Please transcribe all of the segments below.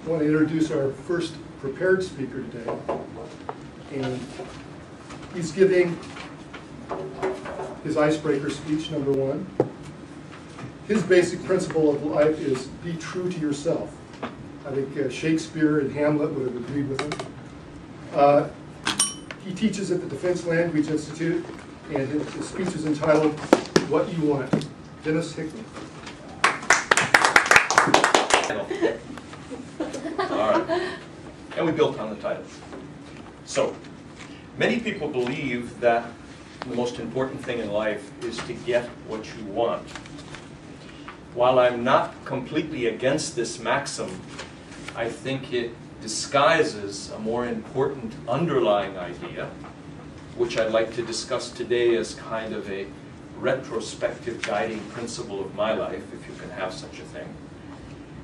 I want to introduce our first prepared speaker today. And he's giving his icebreaker speech, number one. His basic principle of life is be true to yourself. I think Shakespeare and Hamlet would have agreed with him. He teaches at the Defense Language Institute, and his speech is entitled, What You Want. Dennis Hickmsn. All right. And we built on the title. So, many people believe that the most important thing in life is to get what you want. While I'm not completely against this maxim, I think it disguises a more important underlying idea, which I'd like to discuss today as kind of a retrospective guiding principle of my life, if you can have such a thing.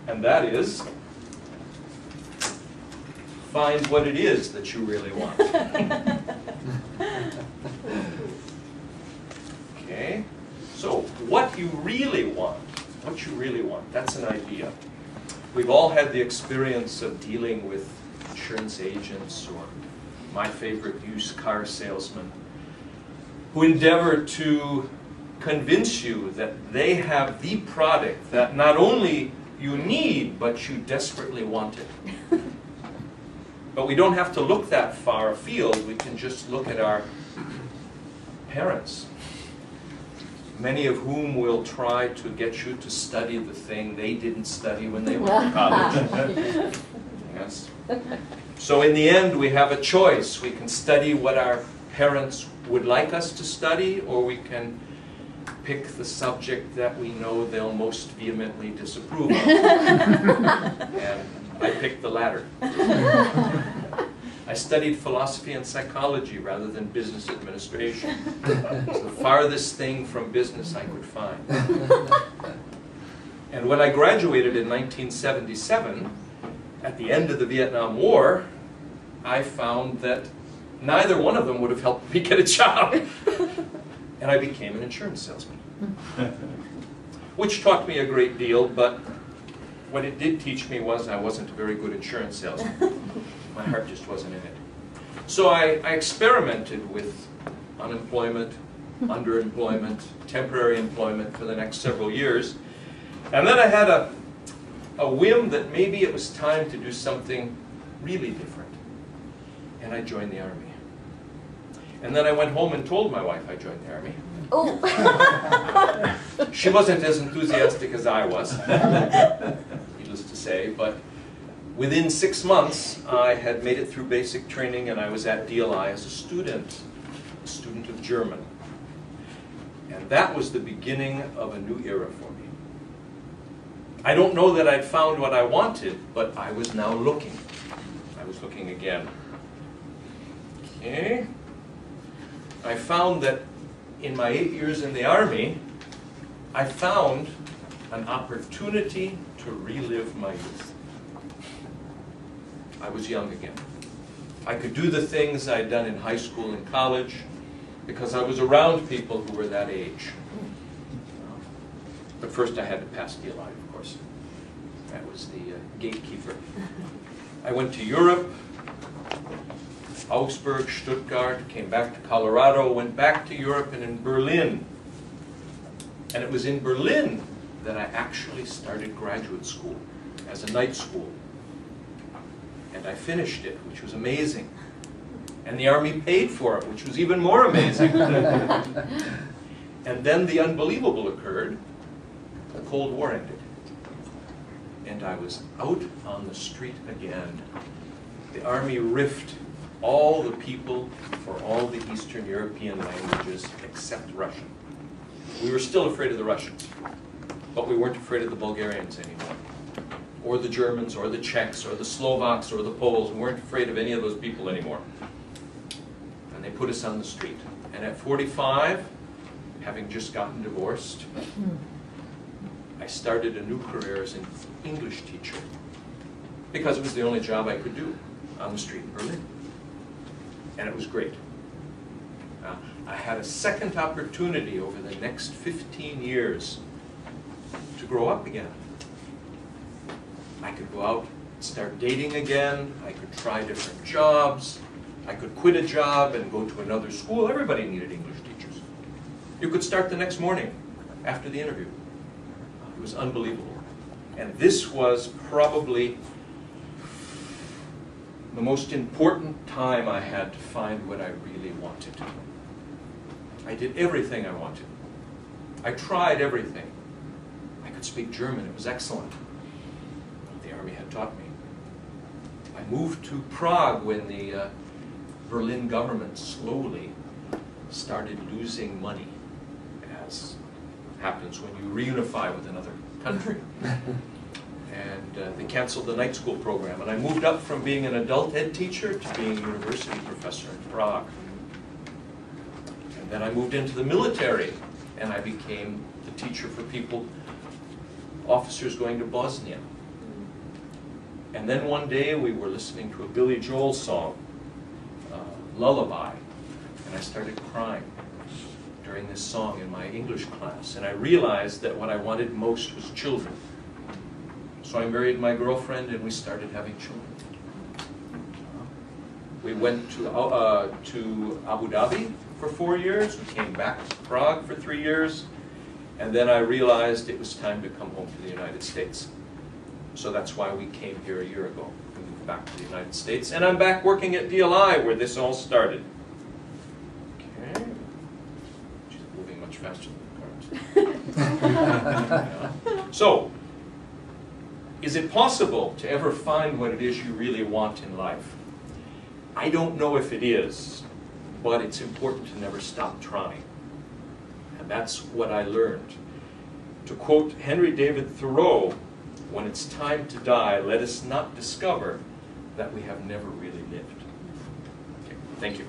And that is, find what it is that you really want. Okay? So, what you really want, that's an idea. We've all had the experience of dealing with insurance agents or my favorite used car salesman who endeavor to convince you that they have the product that not only you need, but you desperately want it. But we don't have to look that far afield. We can just look at our parents, many of whom will try to get you to study the thing they didn't study when they were in college. Yes. So in the end, we have a choice. We can study what our parents would like us to study, or we can pick the subject that we know they'll most vehemently disapprove of. And I picked the latter. I studied philosophy and psychology rather than business administration. It's the farthest thing from business I could find. And when I graduated in 1977, at the end of the Vietnam War, I found that neither one of them would have helped me get a job. And I became an insurance salesman. Which taught me a great deal, but what it did teach me was I wasn't a very good insurance salesman. My heart just wasn't in it. So I experimented with unemployment, underemployment, temporary employment for the next several years. And then I had a whim that maybe it was time to do something really different. And I joined the Army. And then I went home and told my wife I joined the Army. Oh. She wasn't as enthusiastic as I was, needless to say, but within 6 months I had made it through basic training and I was at DLI as a student of German. And that was the beginning of a new era for me. I don't know that I'd found what I wanted, but I was now looking. I was looking again. Okay. I found that in my 8 years in the Army, I found an opportunity to relive my youth. I was young again. I could do the things I'd done in high school and college because I was around people who were that age. But first I had to pass DLI, of course. That was the gatekeeper. I went to Europe, Augsburg, Stuttgart, came back to Colorado, went back to Europe, and in Berlin. And it was in Berlin that I actually started graduate school as a night school. And I finished it, which was amazing. And the Army paid for it, which was even more amazing. And then the unbelievable occurred. The Cold War ended. And I was out on the street again. The Army riffed all the people for all the Eastern European languages except Russian. We were still afraid of the Russians, but we weren't afraid of the Bulgarians anymore, or the Germans, or the Czechs, or the Slovaks, or the Poles. We weren't afraid of any of those people anymore. And they put us on the street. And at 45, having just gotten divorced, I started a new career as an English teacher because it was the only job I could do on the street in Berlin. And it was great. I had a second opportunity over the next 15 years to grow up again. I could go out start dating again. I could try different jobs. I could quit a job and go to another school. Everybody needed English teachers. You could start the next morning after the interview. It was unbelievable. And this was probably the most important time I had to find what I really wanted. I did everything I wanted. I tried everything. I could speak German. It was excellent. The Army had taught me. I moved to Prague when the Berlin government slowly started losing money, as happens when you reunify with another country. And they canceled the night school program. And I moved up from being an adult ed teacher to being a university professor in Prague. And then I moved into the military, and I became the teacher for people, officers going to Bosnia. And then one day we were listening to a Billy Joel song, Lullaby, and I started crying during this song in my English class. And I realized that what I wanted most was children. So I married my girlfriend and we started having children. We went to Abu Dhabi for 4 years. We came back to Prague for 3 years. And then I realized it was time to come home to the United States. So that's why we came here a year ago. We moved back to the United States. And I'm back working at DLI where this all started. Okay. She's moving much faster than the cars. So, is it possible to ever find what it is you really want in life? I don't know if it is, but it's important to never stop trying. And that's what I learned. To quote Henry David Thoreau, when it's time to die, let us not discover that we have never really lived. Okay, thank you.